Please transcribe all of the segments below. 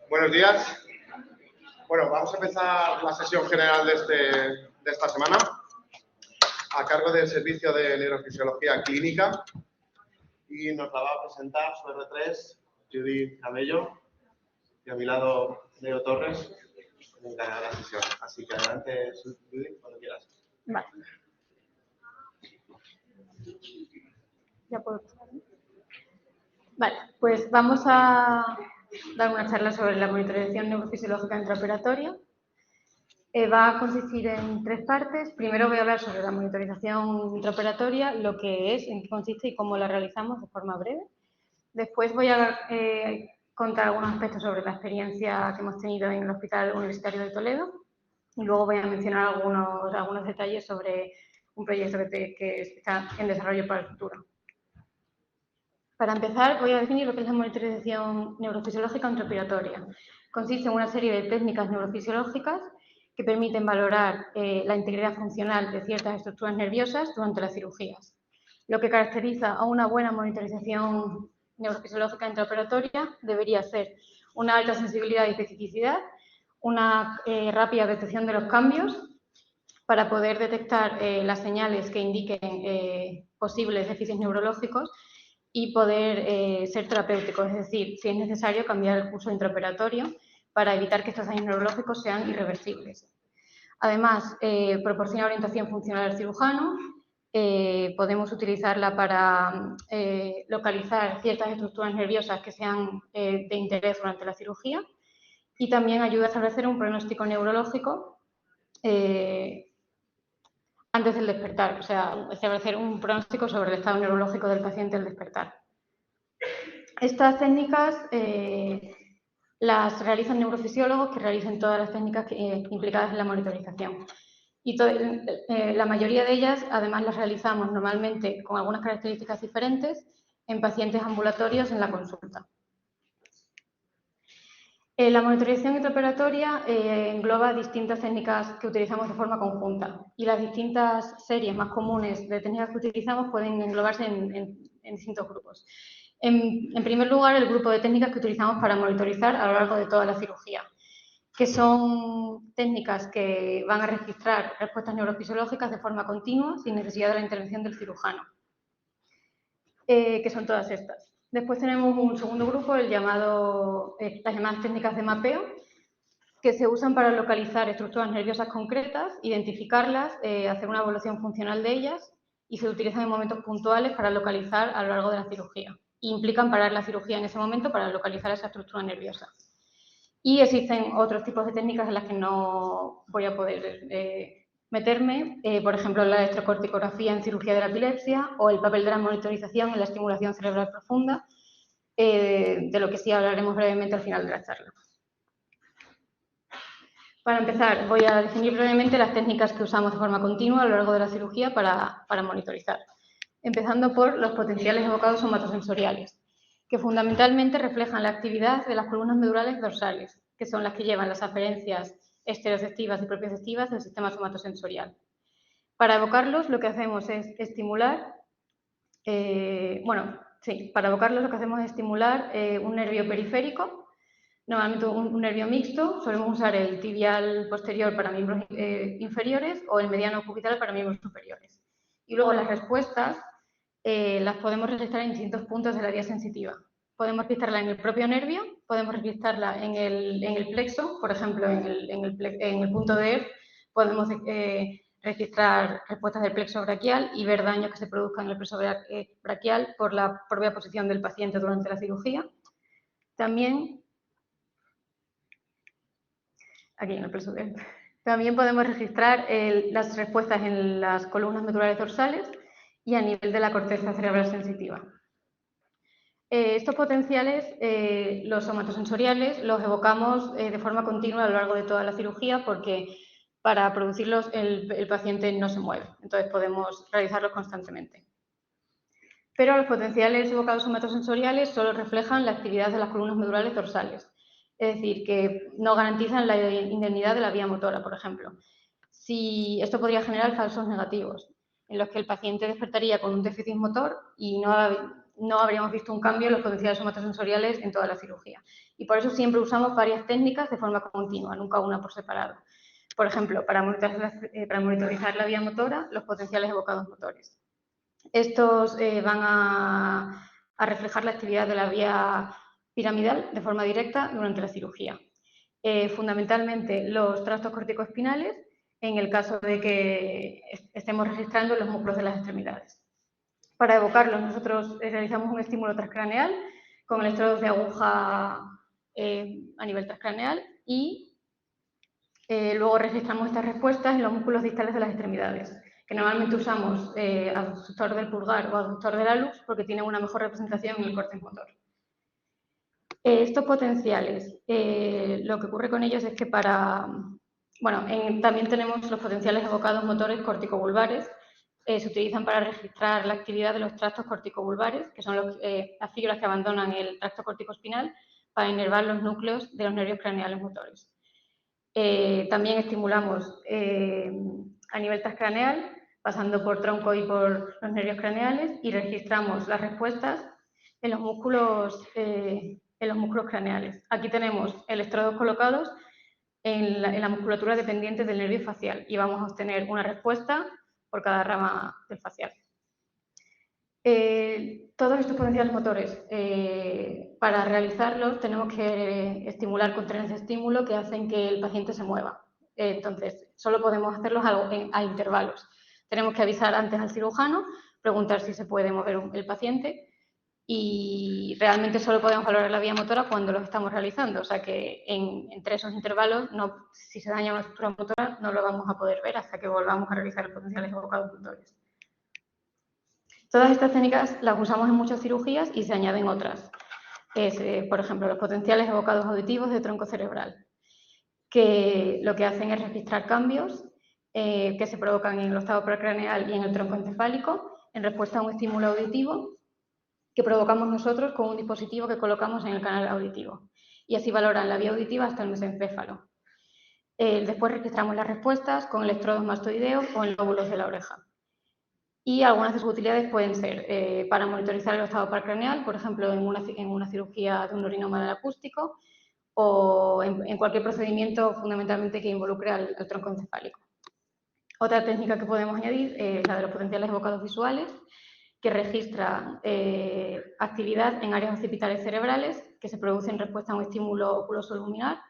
Buenos días. Bueno, vamos a empezar la sesión general de esta semana a cargo del Servicio de Neurofisiología Clínica y nos la va a presentar su R3, Judith Cabello, y a mi lado Leo Torres, que encarga la sesión. Así que adelante, Judith, cuando quieras. Vale. Ya puedo. Vale, pues vamos a dar una charla sobre la monitorización neurofisiológica intraoperatoria. Va a consistir en 3 partes. Primero voy a hablar sobre la monitorización intraoperatoria, lo que es, en qué consiste y cómo la realizamos de forma breve. Después voy a contar algunos aspectos sobre la experiencia que hemos tenido en el Hospital Universitario de Toledo y luego voy a mencionar algunos detalles sobre un proyecto que está en desarrollo para el futuro. Para empezar, voy a definir lo que es la monitorización neurofisiológica intraoperatoria. Consiste en una serie de técnicas neurofisiológicas que permiten valorar la integridad funcional de ciertas estructuras nerviosas durante las cirugías. Lo que caracteriza a una buena monitorización neurofisiológica intraoperatoria debería ser una alta sensibilidad y especificidad, una rápida detección de los cambios para poder detectar las señales que indiquen posibles déficits neurológicos y poder ser terapéutico, es decir, si es necesario cambiar el curso intraoperatorio para evitar que estos daños neurológicos sean irreversibles. Además, proporciona orientación funcional al cirujano, podemos utilizarla para localizar ciertas estructuras nerviosas que sean de interés durante la cirugía y también ayuda a establecer un pronóstico neurológico antes del despertar, o sea, establecer un pronóstico sobre el estado neurológico del paciente al despertar. Estas técnicas las realizan neurofisiólogos que realizan todas las técnicas implicadas en la monitorización. Y la mayoría de ellas, además, las realizamos normalmente con algunas características diferentes en pacientes ambulatorios en la consulta. La monitorización intraoperatoria engloba distintas técnicas que utilizamos de forma conjunta y las distintas series más comunes de técnicas que utilizamos pueden englobarse en distintos grupos. En primer lugar, el grupo de técnicas que utilizamos para monitorizar a lo largo de toda la cirugía, que son técnicas que van a registrar respuestas neurofisiológicas de forma continua sin necesidad de la intervención del cirujano, que son todas estas. Después tenemos un segundo grupo, las llamadas técnicas de mapeo, que se usan para localizar estructuras nerviosas concretas, identificarlas, hacer una evaluación funcional de ellas y se utilizan en momentos puntuales para localizar a lo largo de la cirugía. Implican parar la cirugía en ese momento para localizar esa estructura nerviosa. Y existen otros tipos de técnicas en las que no voy a poder meterme, por ejemplo, la electrocorticografía en cirugía de la epilepsia o el papel de la monitorización en la estimulación cerebral profunda, de lo que sí hablaremos brevemente al final de la charla. Para empezar, voy a definir brevemente las técnicas que usamos de forma continua a lo largo de la cirugía para monitorizar, empezando por los potenciales evocados somatosensoriales, que fundamentalmente reflejan la actividad de las columnas medulares dorsales, que son las que llevan las aferencias estereoceptivas y propioceptivas del sistema somatosensorial. Para evocarlos, lo que hacemos es estimular, un nervio periférico, normalmente un nervio mixto. Solemos usar el tibial posterior para miembros inferiores o el mediano cubital para miembros superiores. Y luego las respuestas las podemos registrar en distintos puntos de la vía sensitiva. Podemos registrarla en el propio nervio, podemos registrarla en el plexo, por ejemplo, en el punto de ERF, podemos registrar respuestas del plexo braquial y ver daños que se produzcan en el plexo braquial por la propia posición del paciente durante la cirugía. También, aquí en el plexo de ERF, también podemos registrar las respuestas en las columnas medulares dorsales y a nivel de la corteza cerebral sensitiva. Estos potenciales, los somatosensoriales, los evocamos de forma continua a lo largo de toda la cirugía porque para producirlos el paciente no se mueve, entonces podemos realizarlos constantemente. Pero los potenciales evocados somatosensoriales solo reflejan la actividad de las columnas medulares dorsales, es decir, que no garantizan la indemnidad de la vía motora, por ejemplo. Esto podría generar falsos negativos, en los que el paciente despertaría con un déficit motor y no no habríamos visto un cambio en los potenciales somatosensoriales en toda la cirugía. Y por eso siempre usamos varias técnicas de forma continua, nunca una por separado. Por ejemplo, para monitorizar la vía motora, los potenciales evocados motores. Estos van a reflejar la actividad de la vía piramidal de forma directa durante la cirugía. Fundamentalmente los tractos corticoespinales, en el caso de que estemos registrando los músculos de las extremidades. Para evocarlos, nosotros realizamos un estímulo transcraneal con electrodos de aguja a nivel transcraneal y luego registramos estas respuestas en los músculos distales de las extremidades, que normalmente usamos abductor del pulgar o abductor del hallux porque tienen una mejor representación en el córtex motor. Estos potenciales, lo que ocurre con ellos es que también tenemos los potenciales evocados motores corticovulvares, se utilizan para registrar la actividad de los tractos corticovulvares, que son las fibras que abandonan el tracto corticoespinal para inervar los núcleos de los nervios craneales motores. También estimulamos a nivel transcraneal, pasando por tronco y por los nervios craneales, y registramos las respuestas en los músculos craneales. Aquí tenemos electrodos colocados en la musculatura dependiente del nervio facial y vamos a obtener una respuesta por cada rama del facial. Todos estos potenciales motores, para realizarlos tenemos que estimular con trenes de estímulo que hacen que el paciente se mueva. Entonces, solo podemos hacerlos a intervalos. Tenemos que avisar antes al cirujano, preguntar si se puede mover el paciente y realmente solo podemos valorar la vía motora cuando lo estamos realizando. O sea que entre esos intervalos, si se daña una estructura motora, no lo vamos a poder ver hasta que volvamos a realizar los potenciales evocados motores. Todas estas técnicas las usamos en muchas cirugías y se añaden otras. Por ejemplo, los potenciales evocados auditivos de tronco cerebral, que lo que hacen es registrar cambios que se provocan en el octavo precraneal y en el tronco encefálico en respuesta a un estímulo auditivo que provocamos nosotros con un dispositivo que colocamos en el canal auditivo. Y así valoran la vía auditiva hasta el mesencéfalo. Después registramos las respuestas con electrodos mastoideos o en lóbulos de la oreja. Y algunas de sus utilidades pueden ser para monitorizar el octavo paracraneal, por ejemplo, en una cirugía de un urinoma del acústico o en cualquier procedimiento fundamentalmente que involucre al tronco encefálico. Otra técnica que podemos añadir es la de los potenciales evocados visuales, que registra actividad en áreas occipitales cerebrales que se produce en respuesta a un estímulo oculoso-luminar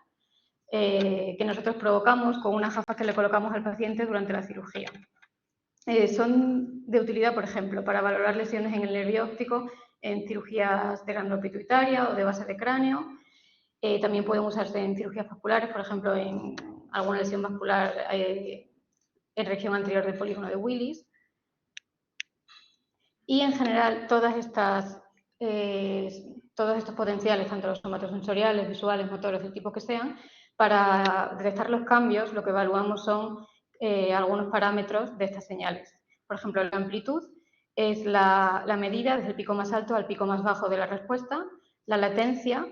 que nosotros provocamos con unas gafas que le colocamos al paciente durante la cirugía. Son de utilidad, por ejemplo, para valorar lesiones en el nervio óptico en cirugías de glándula pituitaria o de base de cráneo. También pueden usarse en cirugías vasculares, por ejemplo, en alguna lesión vascular en región anterior del polígono de Willis. Y en general, todos estos potenciales, tanto los somatosensoriales, visuales, motores, del tipo que sean, para detectar los cambios, lo que evaluamos son algunos parámetros de estas señales. Por ejemplo, la amplitud es la medida desde el pico más alto al pico más bajo de la respuesta. La latencia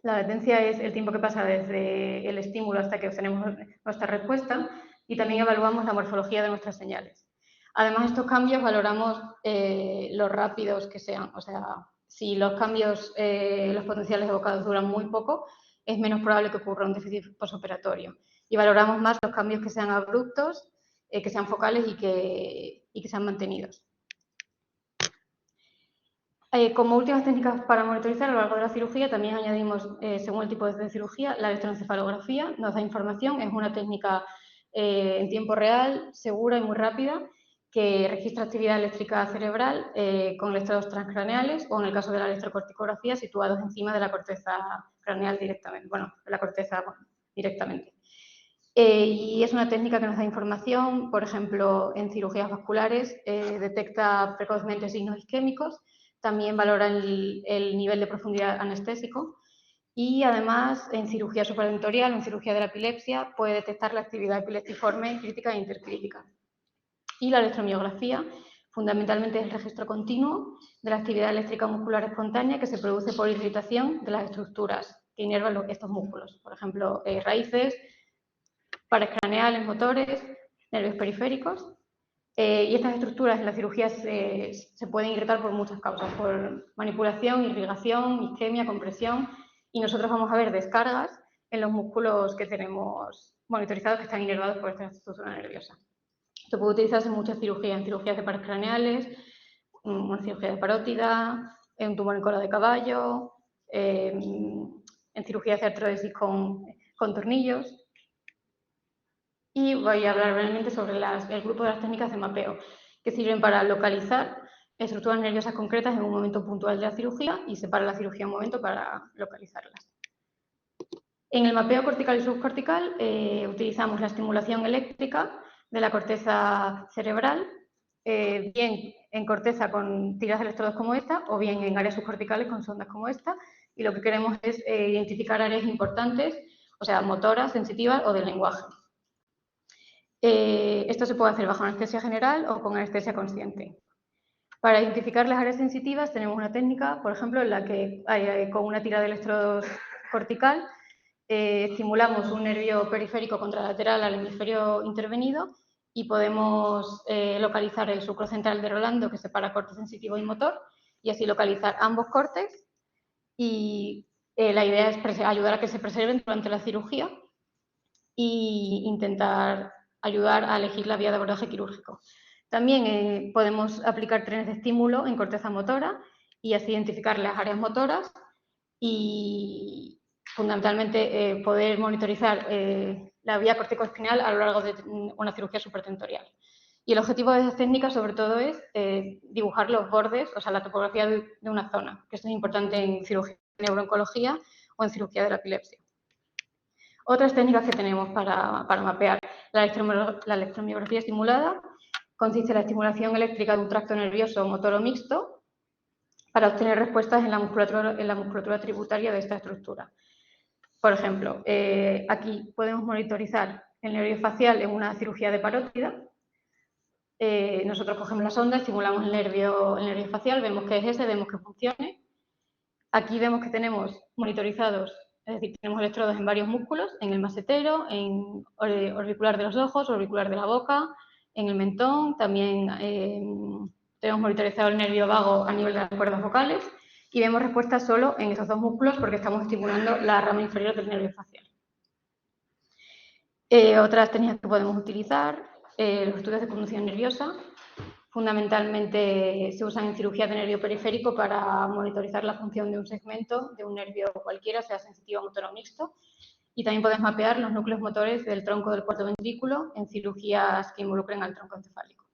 es el tiempo que pasa desde el estímulo hasta que obtenemos nuestra respuesta, y también evaluamos la morfología de nuestras señales. Además, estos cambios valoramos lo rápidos que sean. O sea, si los cambios, los potenciales evocados duran muy poco, es menos probable que ocurra un déficit posoperatorio. Y valoramos más los cambios que sean abruptos, que sean focales y que sean mantenidos. Como últimas técnicas para monitorizar a lo largo de la cirugía, también añadimos, según el tipo de cirugía, la electroencefalografía. Nos da información, es una técnica en tiempo real, segura y muy rápida, que registra actividad eléctrica cerebral con electrodos transcraneales o, en el caso de la electrocorticografía, situados encima de la corteza craneal directamente, de la corteza directamente. Y es una técnica que nos da información, por ejemplo, en cirugías vasculares, detecta precozmente signos isquémicos, también valora el nivel de profundidad anestésico y, además, en cirugía supradentorial o en cirugía de la epilepsia, puede detectar la actividad epileptiforme crítica e intercrítica. Y la electromiografía, fundamentalmente, es el registro continuo de la actividad eléctrica muscular espontánea que se produce por irritación de las estructuras que inervan estos músculos, por ejemplo, raíces, pares craneales, motores, nervios periféricos. Y estas estructuras en la cirugía se pueden irritar por muchas causas, por manipulación, irrigación, isquemia, compresión, y nosotros vamos a ver descargas en los músculos que tenemos monitorizados que están inervados por esta estructura nerviosa. Esto puede utilizarse en muchas cirugías, en cirugías de pares craneales, una cirugía de parótida, en un tumor en cola de caballo, en cirugías de artrodesis con tornillos. Y voy a hablar brevemente sobre el grupo de las técnicas de mapeo, que sirven para localizar estructuras nerviosas concretas en un momento puntual de la cirugía y separar la cirugía un momento para localizarlas. En el mapeo cortical y subcortical utilizamos la estimulación eléctrica de la corteza cerebral, bien en corteza con tiras de electrodos como esta, o bien en áreas subcorticales con sondas como esta, y lo que queremos es identificar áreas importantes, o sea, motoras, sensitivas o del lenguaje. Esto se puede hacer bajo anestesia general o con anestesia consciente. Para identificar las áreas sensitivas tenemos una técnica, por ejemplo, en la que con una tira de electrodos cortical estimulamos un nervio periférico contralateral al hemisferio intervenido y podemos localizar el surco central de Rolando que separa corte sensitivo y motor y así localizar ambos cortes y la idea es ayudar a que se preserven durante la cirugía e intentar ayudar a elegir la vía de abordaje quirúrgico. También podemos aplicar trenes de estímulo en corteza motora y así identificar las áreas motoras y fundamentalmente poder monitorizar la vía corticoespinal a lo largo de una cirugía supratentorial. Y el objetivo de estas técnicas sobre todo es dibujar los bordes, o sea, la topografía de una zona, que esto es importante en cirugía de neurooncología o en cirugía de la epilepsia. Otras técnicas que tenemos para mapear la electromiografía estimulada consiste en la estimulación eléctrica de un tracto nervioso motor o mixto para obtener respuestas en la musculatura tributaria de esta estructura. Por ejemplo, aquí podemos monitorizar el nervio facial en una cirugía de parótida. Nosotros cogemos la sonda, estimulamos el nervio facial, vemos que es ese, vemos que funcione. Aquí vemos que tenemos monitorizados, es decir, tenemos electrodos en varios músculos, en el macetero, en orbicular de los ojos, orbicular de la boca, en el mentón, también tenemos monitorizado el nervio vago a nivel de las cuerdas vocales y vemos respuestas solo en esos dos músculos porque estamos estimulando la rama inferior del nervio facial. Otras técnicas que podemos utilizar, los estudios de conducción nerviosa, fundamentalmente se usan en cirugía de nervio periférico para monitorizar la función de un segmento de un nervio cualquiera, sea sensitivo, motor o mixto. Y también podemos mapear los núcleos motores del tronco del cuarto ventrículo en cirugías que involucren al tronco encefálico.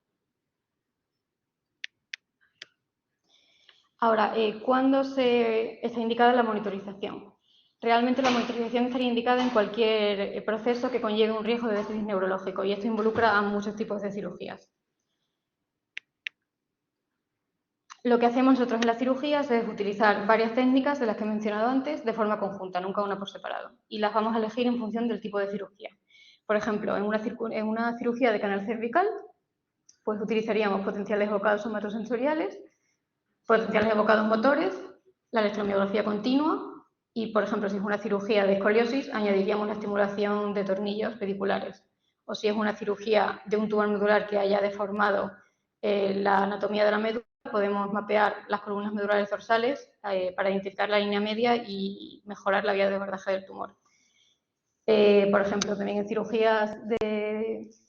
Ahora, ¿cuándo está indicada la monitorización? Realmente la monitorización estaría indicada en cualquier proceso que conlleve un riesgo de déficit neurológico y esto involucra a muchos tipos de cirugías. Lo que hacemos nosotros en las cirugías es utilizar varias técnicas de las que he mencionado antes de forma conjunta, nunca una por separado. Y las vamos a elegir en función del tipo de cirugía. Por ejemplo, en una cirugía de canal cervical, pues utilizaríamos potenciales evocados somatosensoriales, potenciales evocados motores, la electromiografía continua y, por ejemplo, si es una cirugía de escoliosis, añadiríamos la estimulación de tornillos pediculares. O si es una cirugía de un tumor medular que haya deformado la anatomía de la médula, podemos mapear las columnas medulares dorsales para identificar la línea media y mejorar la vía de abordaje del tumor. Por ejemplo, también en cirugías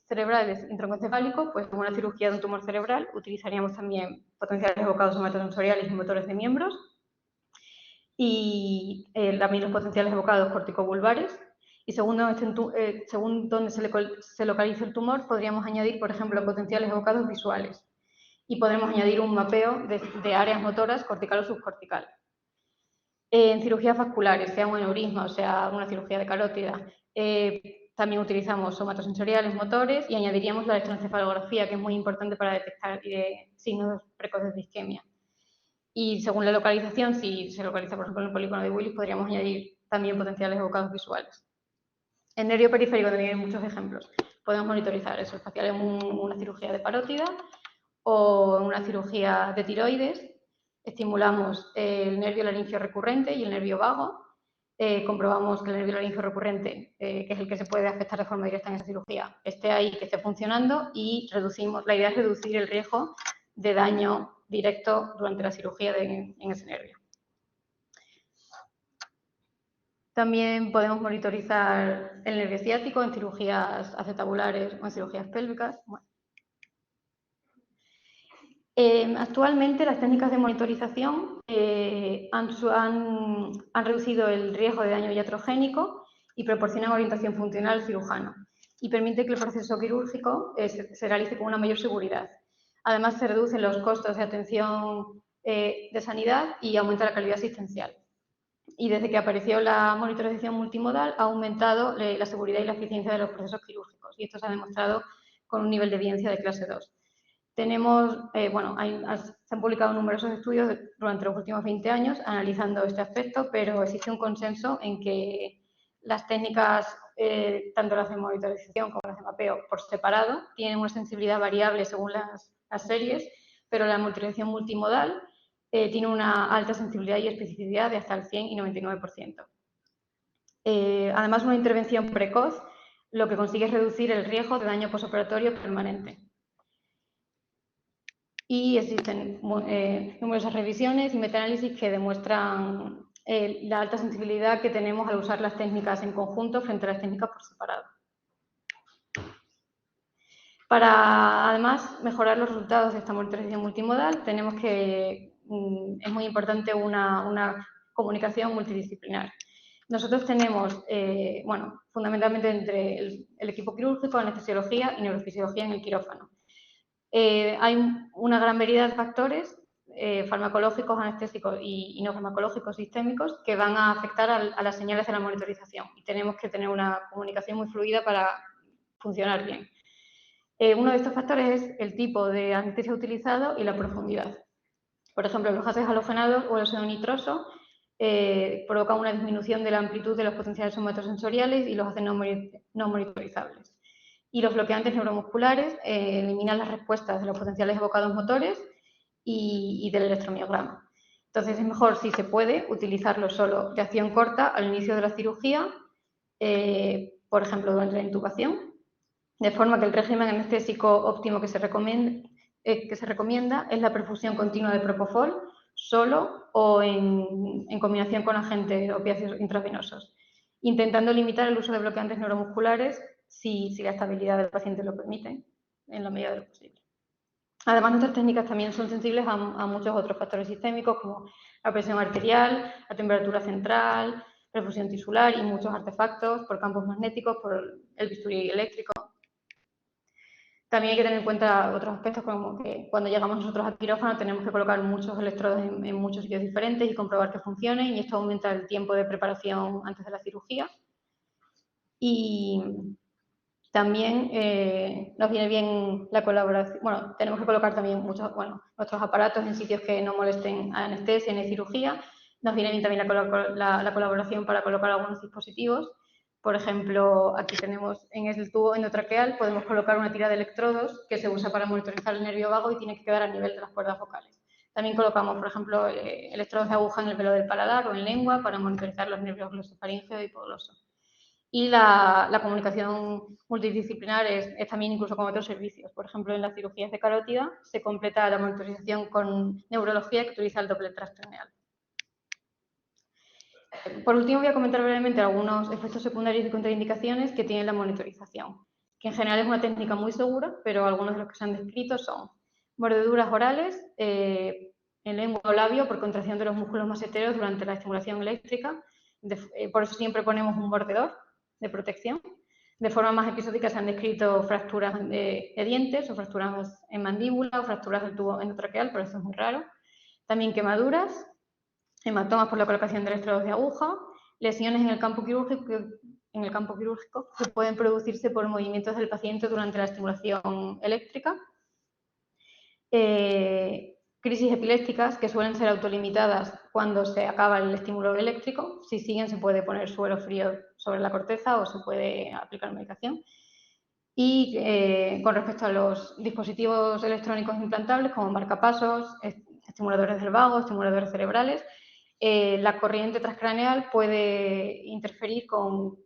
cerebrales en troncoencefálico, pues en una cirugía de un tumor cerebral utilizaríamos también potenciales evocados somatosensoriales y motores de miembros y también los potenciales evocados corticovulvares. Y según donde se localice el tumor, podríamos añadir, por ejemplo, potenciales evocados visuales. Y podremos añadir un mapeo de áreas motoras cortical o subcortical. En cirugías vasculares, sea un aneurisma o sea una cirugía de carótida, también utilizamos somatosensoriales, motores y añadiríamos la electroencefalografía, que es muy importante para detectar signos precoces de isquemia. Y según la localización, si se localiza, por ejemplo, en el polígono de Willis, podríamos añadir también potenciales evocados visuales. En nervio periférico también hay muchos ejemplos. Podemos monitorizar eso espacial en una cirugía de parótida o en una cirugía de tiroides. Estimulamos el nervio laringio recurrente y el nervio vago comprobamos que el nervio laríngeo recurrente, que es el que se puede afectar de forma directa en esa cirugía, esté ahí, que esté funcionando, y la idea es reducir el riesgo de daño directo durante la cirugía en ese nervio. También podemos monitorizar el nervio ciático en cirugías acetabulares o en cirugías pélvicas. Bueno. Actualmente las técnicas de monitorización han reducido el riesgo de daño iatrogénico y proporcionan orientación funcional al cirujano y permite que el proceso quirúrgico se realice con una mayor seguridad. Además, se reducen los costos de atención de sanidad y aumenta la calidad asistencial. Y desde que apareció la monitorización multimodal ha aumentado la seguridad y la eficiencia de los procesos quirúrgicos, y esto se ha demostrado con un nivel de evidencia de clase 2. Tenemos, se han publicado numerosos estudios durante los últimos 20 años analizando este aspecto, pero existe un consenso en que las técnicas, tanto las de monitorización como las de mapeo por separado, tienen una sensibilidad variable según las series, pero la monitorización multimodal tiene una alta sensibilidad y especificidad de hasta el 100 y 99%. Además, una intervención precoz lo que consigue es reducir el riesgo de daño postoperatorio permanente. Y existen numerosas revisiones y metaanálisis que demuestran la alta sensibilidad que tenemos al usar las técnicas en conjunto frente a las técnicas por separado. Para, además, mejorar los resultados de esta monitorización multimodal, tenemos que es muy importante una comunicación multidisciplinar. Nosotros tenemos, fundamentalmente entre el equipo quirúrgico, anestesiología y neurofisiología en el quirófano. Hay una gran variedad de factores farmacológicos, anestésicos y no farmacológicos sistémicos que van a afectar a las señales de la monitorización, y tenemos que tener una comunicación muy fluida para funcionar bien. Uno de estos factores es el tipo de anestesia utilizado y la profundidad. Por ejemplo, los gases halogenados o el óxido nitroso provocan una disminución de la amplitud de los potenciales somatosensoriales y los hacen no monitorizables. Y los bloqueantes neuromusculares eliminan las respuestas de los potenciales evocados motores y del electromiograma. Entonces, es mejor, si se puede, utilizarlo solo de acción corta al inicio de la cirugía, por ejemplo, durante la intubación, de forma que el régimen anestésico óptimo que se recomienda es la perfusión continua de propofol, solo o en combinación con agentes opiáceos intravenosos, intentando limitar el uso de bloqueantes neuromusculares si la estabilidad del paciente lo permite, en la medida de lo posible. Además, nuestras técnicas también son sensibles a muchos otros factores sistémicos, como la presión arterial, la temperatura central, perfusión tisular y muchos artefactos por campos magnéticos, por el bisturí eléctrico. También hay que tener en cuenta otros aspectos, como que cuando llegamos nosotros al quirófano tenemos que colocar muchos electrodos en muchos sitios diferentes y comprobar que funcionen, y esto aumenta el tiempo de preparación antes de la cirugía. Y también nos viene bien la colaboración. Bueno, tenemos que colocar también nuestros aparatos en sitios que no molesten a anestesia ni cirugía. Nos viene bien también la colaboración para colocar algunos dispositivos. Por ejemplo, aquí tenemos en el tubo endotraqueal, podemos colocar una tira de electrodos que se usa para monitorizar el nervio vago y tiene que quedar a nivel de las cuerdas vocales. También colocamos, por ejemplo, electrodos de aguja en el pelo del paladar o en lengua para monitorizar los nervios glosofaríngeo y hipogloso. Y la comunicación multidisciplinar es también incluso con otros servicios. Por ejemplo, en las cirugías de carótida se completa la monitorización con neurología, que utiliza el Doppler transcranial. Por último, voy a comentar brevemente algunos efectos secundarios y contraindicaciones que tiene la monitorización, que en general es una técnica muy segura, pero algunos de los que se han descrito son mordeduras orales, en lengua o labio por contracción de los músculos maseteros durante la estimulación eléctrica. Por eso siempre ponemos un mordedor de protección. De forma más episódica se han descrito fracturas de dientes o fracturas en mandíbula o fracturas del tubo endotraqueal, pero eso es muy raro. También quemaduras, hematomas por la colocación de electrodos de aguja, lesiones en el campo quirúrgico que pueden producirse por movimientos del paciente durante la estimulación eléctrica. Crisis epilépticas que suelen ser autolimitadas cuando se acaba el estímulo eléctrico. Si siguen, se puede poner suero frío sobre la corteza o se puede aplicar medicación. Y con respecto a los dispositivos electrónicos implantables como marcapasos, estimuladores del vago, estimuladores cerebrales, la corriente transcraneal puede interferir con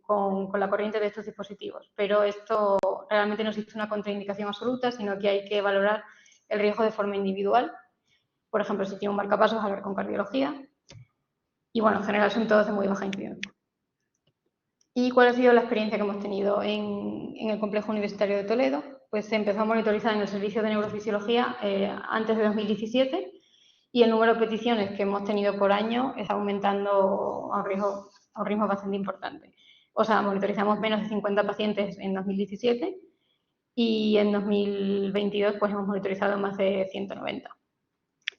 la corriente de estos dispositivos, pero esto realmente no existe una contraindicación absoluta, sino que hay que valorar el riesgo de forma individual. Por ejemplo, si tiene un marcapasos, hablar con cardiología. Y bueno, en general son todos de muy baja incidencia. ¿Y cuál ha sido la experiencia que hemos tenido en el Complejo Universitario de Toledo? Pues se empezó a monitorizar en el servicio de neurofisiología antes de 2017 y el número de peticiones que hemos tenido por año está aumentando a un ritmo bastante importante. O sea, monitorizamos menos de 50 pacientes en 2017 y en 2022 pues hemos monitorizado más de 190.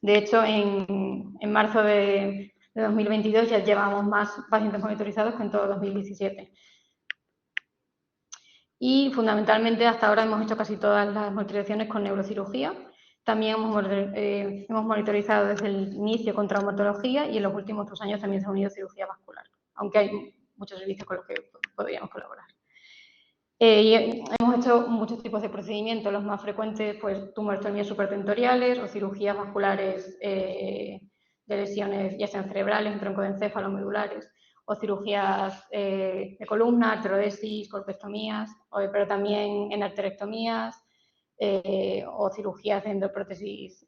De hecho, en marzo de 2022 ya llevamos más pacientes monitorizados que en todo 2017. Y fundamentalmente hasta ahora hemos hecho casi todas las monitorizaciones con neurocirugía. También hemos monitorizado desde el inicio con traumatología y en los últimos 2 años también se ha unido cirugía vascular, aunque hay muchos servicios con los que podríamos colaborar. Y hemos hecho muchos tipos de procedimientos, los más frecuentes, pues tumorectomías supratentoriales o cirugías vasculares de lesiones ya sean cerebrales, en tronco de encéfalo, medulares, o cirugías de columna, artrodesis, corpectomías, pero también en arterectomías o cirugías de endoprótesis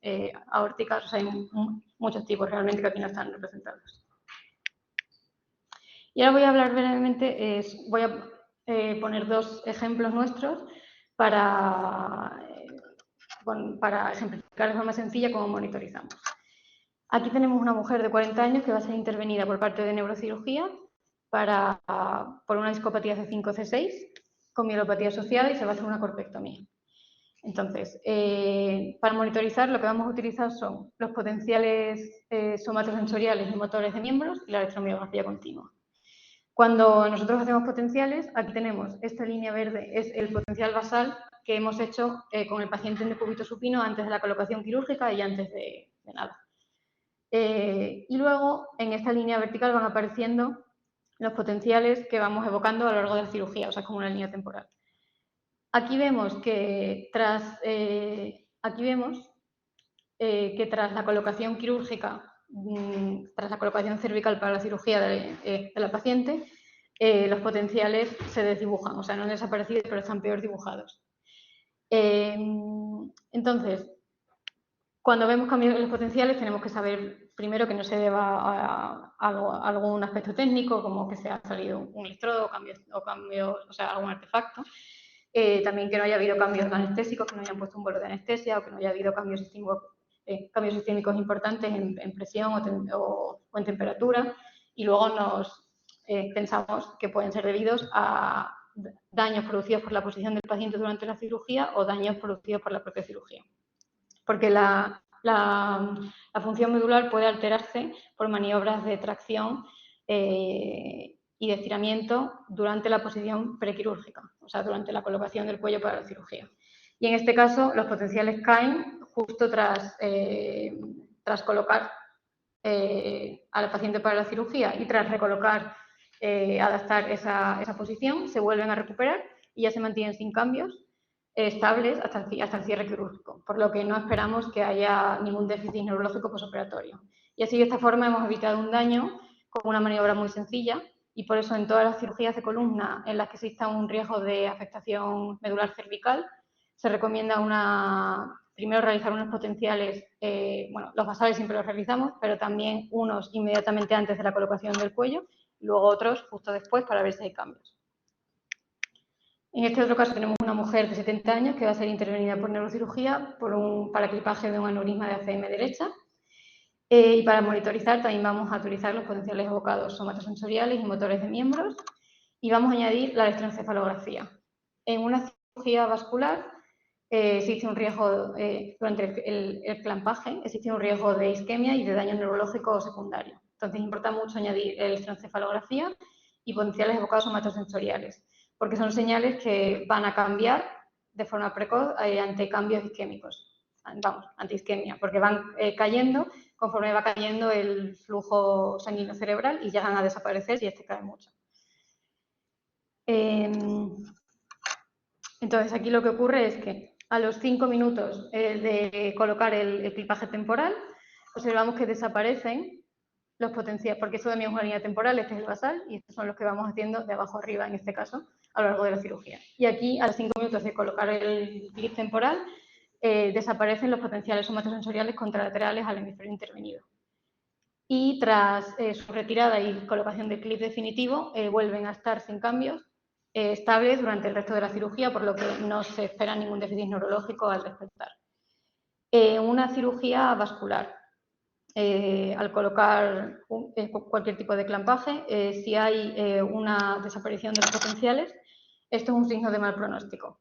aórticas. O sea, hay muchos tipos realmente que aquí no están representados. Y ahora voy a hablar brevemente, voy a poner 2 ejemplos nuestros para ejemplificar de forma sencilla cómo monitorizamos. Aquí tenemos una mujer de 40 años que va a ser intervenida por parte de neurocirugía por una discopatía C5 C6 con mielopatía asociada y se va a hacer una corpectomía. Entonces, para monitorizar lo que vamos a utilizar son los potenciales somatosensoriales y motores de miembros y la electromiografía continua. Cuando nosotros hacemos potenciales, aquí tenemos esta línea verde, es el potencial basal que hemos hecho con el paciente en decúbito supino antes de la colocación quirúrgica y antes de nada. Y luego, en esta línea vertical van apareciendo los potenciales que vamos evocando a lo largo de la cirugía, o sea, como una línea temporal. Aquí vemos que tras la colocación quirúrgica, tras la colocación cervical para la cirugía de la paciente, los potenciales se desdibujan, o sea, no han desaparecido, pero están peor dibujados. Entonces, cuando vemos cambios en los potenciales, tenemos que saber primero que no se deba a algún aspecto técnico, como que se ha salido un electrodo o sea, algún artefacto. También que no haya habido cambios anestésicos, que no hayan puesto un bolo de anestesia o que no haya habido cambios sistémicos importantes en presión o en temperatura. Y luego pensamos que pueden ser debidos a daños producidos por la posición del paciente durante la cirugía o daños producidos por la propia cirugía. Porque la función medular puede alterarse por maniobras de tracción y de estiramiento durante la posición prequirúrgica, o sea, durante la colocación del cuello para la cirugía. Y en este caso, los potenciales caen justo tras colocar al paciente para la cirugía y tras recolocar, adaptar esa posición, se vuelven a recuperar y ya se mantienen sin cambios estables hasta el cierre quirúrgico, por lo que no esperamos que haya ningún déficit neurológico posoperatorio. Y así, de esta forma, hemos evitado un daño con una maniobra muy sencilla y por eso en todas las cirugías de columna en las que exista un riesgo de afectación medular cervical, se recomienda primero realizar unos potenciales, bueno, los basales siempre los realizamos, pero también unos inmediatamente antes de la colocación del cuello y luego otros justo después para ver si hay cambios. En este otro caso tenemos una mujer de 70 años que va a ser intervenida por neurocirugía para clipaje de un aneurisma de ACM derecha. Y para monitorizar también vamos a utilizar los potenciales evocados somatosensoriales y motores de miembros y vamos a añadir la electroencefalografía. En una cirugía vascular existe un riesgo, durante el clampaje, existe un riesgo de isquemia y de daño neurológico secundario. Entonces importa mucho añadir electroencefalografía y potenciales evocados somatosensoriales, porque son señales que van a cambiar de forma precoz ante cambios isquémicos, vamos, ante isquemia, porque van cayendo conforme va cayendo el flujo sanguíneo cerebral y llegan a desaparecer si este cae mucho. Entonces, aquí lo que ocurre es que a los 5 minutos de colocar el clipaje temporal, observamos que desaparecen los potenciales, porque eso también es una línea temporal, este es el basal, y estos son los que vamos haciendo de abajo arriba, en este caso, a lo largo de la cirugía. Y aquí, a los 5 minutos de colocar el clip temporal, desaparecen los potenciales somatosensoriales contralaterales al hemisferio intervenido. Y tras su retirada y colocación del clip definitivo, vuelven a estar sin cambios, estables durante el resto de la cirugía, por lo que no se espera ningún déficit neurológico al despertar. Una cirugía vascular. Al colocar cualquier tipo de clampaje, si hay una desaparición de los potenciales, esto es un signo de mal pronóstico.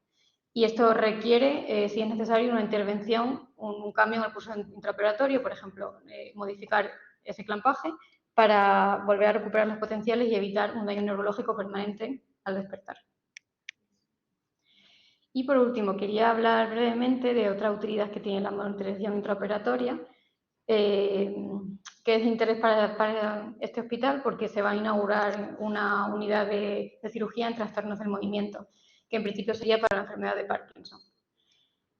Y esto requiere, si es necesario, una intervención, un cambio en el pulso intraoperatorio, por ejemplo, modificar ese clampaje para volver a recuperar los potenciales y evitar un daño neurológico permanente al despertar. Y por último, quería hablar brevemente de otra utilidad que tiene la monitorización intraoperatoria, que es de interés para este hospital porque se va a inaugurar una unidad de cirugía en trastornos del movimiento, que en principio sería para la enfermedad de Parkinson.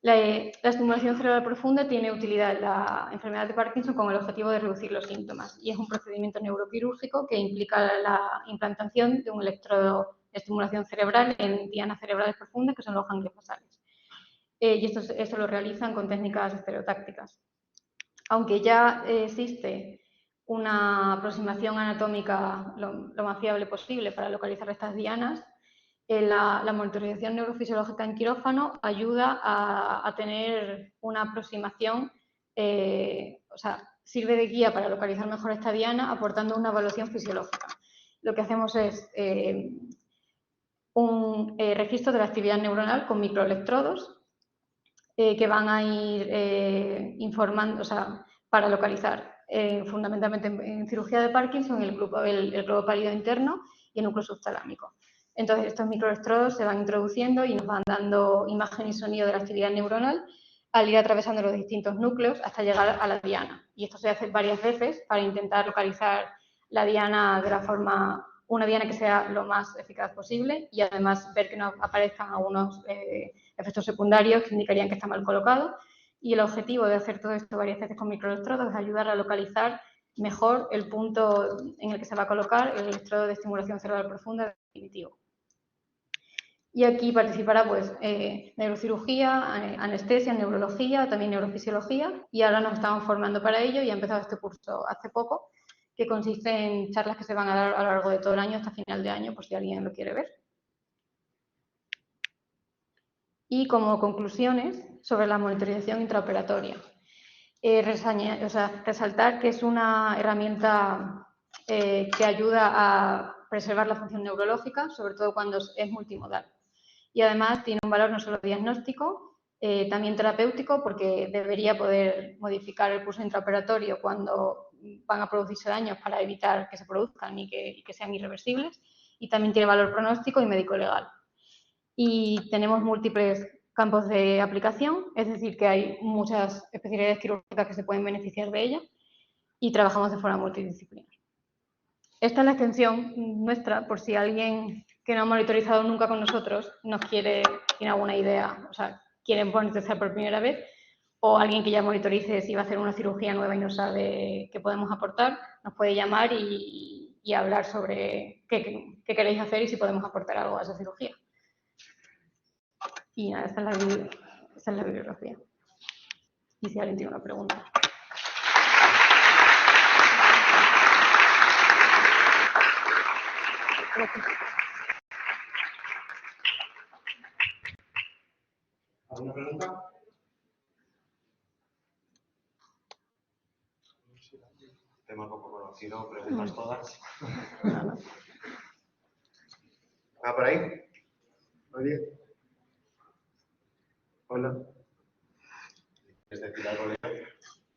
La estimulación cerebral profunda tiene utilidad en la enfermedad de Parkinson con el objetivo de reducir los síntomas y es un procedimiento neuroquirúrgico que implica la implantación de un electrodo de estimulación cerebral en dianas cerebrales profundas, que son los ganglios basales. Y esto lo realizan con técnicas estereotácticas. Aunque ya existe una aproximación anatómica lo más fiable posible para localizar estas dianas, la monitorización neurofisiológica en quirófano ayuda a tener una aproximación, o sea, sirve de guía para localizar mejor esta diana aportando una evaluación fisiológica. Lo que hacemos es un registro de la actividad neuronal con microelectrodos que van a ir informando, o sea, para localizar fundamentalmente en cirugía de Parkinson el globo pálido interno y el núcleo subtalámico. Entonces, estos microelectrodos se van introduciendo y nos van dando imagen y sonido de la actividad neuronal al ir atravesando los distintos núcleos hasta llegar a la diana. Y esto se hace varias veces para intentar localizar la diana de la forma, una diana que sea lo más eficaz posible y además ver que no aparezcan algunos efectos secundarios que indicarían que está mal colocado. Y el objetivo de hacer todo esto varias veces con microelectrodos es ayudar a localizar mejor el punto en el que se va a colocar el electrodo de estimulación cerebral profunda definitivo. Y aquí participará pues, neurocirugía, anestesia, neurología, también neurofisiología, y ahora nos estamos formando para ello y ha empezado este curso hace poco, que consiste en charlas que se van a dar a lo largo de todo el año hasta final de año, por si alguien lo quiere ver. Y como conclusiones sobre la monitorización intraoperatoria. Resaltar que es una herramienta que ayuda a preservar la función neurológica, sobre todo cuando es multimodal. Y además tiene un valor no solo diagnóstico, también terapéutico, porque debería poder modificar el pulso intraoperatorio cuando van a producirse daños para evitar que se produzcan y que sean irreversibles. Y también tiene valor pronóstico y médico-legal. Y tenemos múltiples campos de aplicación, es decir, que hay muchas especialidades quirúrgicas que se pueden beneficiar de ella y trabajamos de forma multidisciplinar. Esta es la extensión nuestra, por si alguien que no ha monitorizado nunca con nosotros tiene alguna idea, o sea, quiere monitorizar por primera vez, o alguien que ya monitorice si va a hacer una cirugía nueva y no sabe qué podemos aportar, nos puede llamar y hablar sobre qué queréis hacer y si podemos aportar algo a esa cirugía. Y nada, esa es la bibliografía. Y si alguien tiene una pregunta. ¿Alguna pregunta? Tema poco conocido, preguntas todas. ¿Va por ahí? ¿Nadie? Hola. ¿Es decir algo de ello?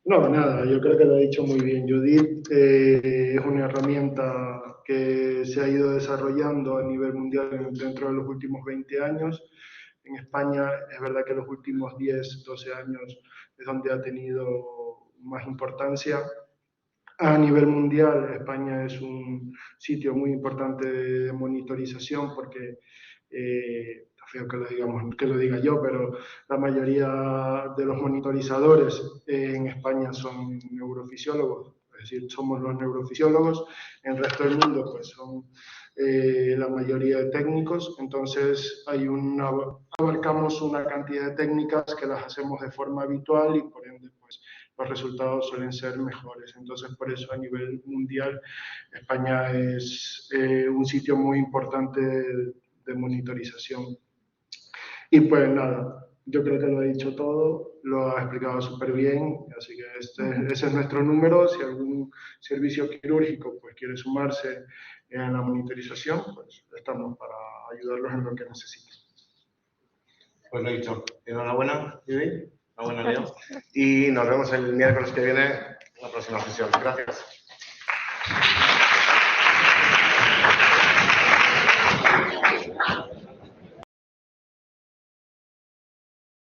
No, nada, yo creo que lo ha dicho muy bien Judith. Es una herramienta que se ha ido desarrollando a nivel mundial dentro de los últimos 20 años. En España es verdad que los últimos 10, 12 años es donde ha tenido más importancia. A nivel mundial, España es un sitio muy importante de monitorización porque está feo que lo diga yo, pero la mayoría de los monitorizadores en España son neurofisiólogos, es decir, somos los neurofisiólogos, en el resto del mundo pues son la mayoría de técnicos, entonces abarcamos una cantidad de técnicas que las hacemos de forma habitual y por ende pues los resultados suelen ser mejores. Entonces por eso a nivel mundial España es un sitio muy importante de monitorización. Y pues nada, yo creo que lo he dicho todo, lo ha explicado súper bien, así que ese es nuestro número. Si algún servicio quirúrgico pues quiere sumarse en la monitorización, pues estamos para ayudarlos en lo que necesiten. Pues lo he dicho. Enhorabuena, Judith. Enhorabuena, Leo. Y nos vemos el miércoles que viene en la próxima sesión. Gracias.